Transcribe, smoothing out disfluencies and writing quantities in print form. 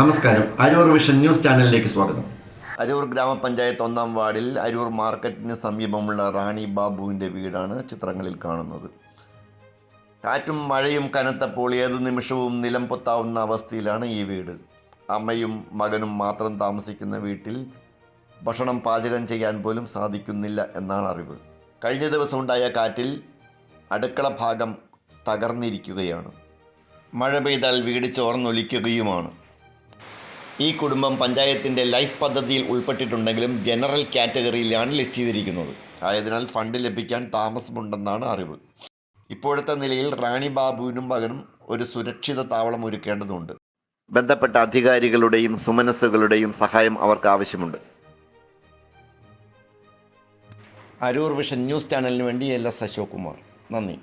നമസ്കാരം. Aroor vision news ചാനലിലേക്ക് സ്വാഗതം. അരൂർ ഗ്രാമപഞ്ചായത്ത് 1-ാം വാർഡിൽ അരൂർ മാർക്കറ്റിന് സമീപമുള്ള റാണി ബാബുവിൻ്റെ വീടാണ് ചിത്രങ്ങളിൽ കാണുന്നത്. കാറ്റും മഴയും കനത്തപ്പോൾ ഏതു നിമിഷവും നിലം പൊത്താവുന്ന അവസ്ഥയിലാണ് ഈ വീട്. അമ്മയും മകനും മാത്രം താമസിക്കുന്ന വീട്ടിൽ ഭക്ഷണം പാചകം ചെയ്യാൻ പോലും സാധിക്കുന്നില്ല എന്നാണ് അറിവ്. കഴിഞ്ഞ ദിവസം ഉണ്ടായ കാറ്റിൽ അടുക്കള ഭാഗം തകർന്നിരിക്കുകയാണ്. മഴ പെയ്താൽ വീട് ചോർന്നൊലിക്കുകയുമാണ്. ഈ കുടുംബം പഞ്ചായത്തിൻ്റെ ലൈഫ് പദ്ധതിയിൽ ഉൾപ്പെട്ടിട്ടുണ്ടെങ്കിലും ജനറൽ കാറ്റഗറിയിലാണ് ലിസ്റ്റ് ചെയ്തിരിക്കുന്നത്. ആയതിനാൽ ഫണ്ട് ലഭിക്കാൻ താമസമുണ്ടെന്നാണ് അറിവ്. ഇപ്പോഴത്തെ നിലയിൽ റാണി ബാബുവിനും മകനും ഒരു സുരക്ഷിത താവളം ഒരുക്കേണ്ടതുണ്ട്. ബന്ധപ്പെട്ട അധികാരികളുടെയും സുമനസ്സുകളുടെയും സഹായം അവർക്ക് ആവശ്യമുണ്ട്. അരൂർ വിഷൻ ന്യൂസ് ചാനലിന് വേണ്ടി LS അശോക് കുമാർ. നന്ദി.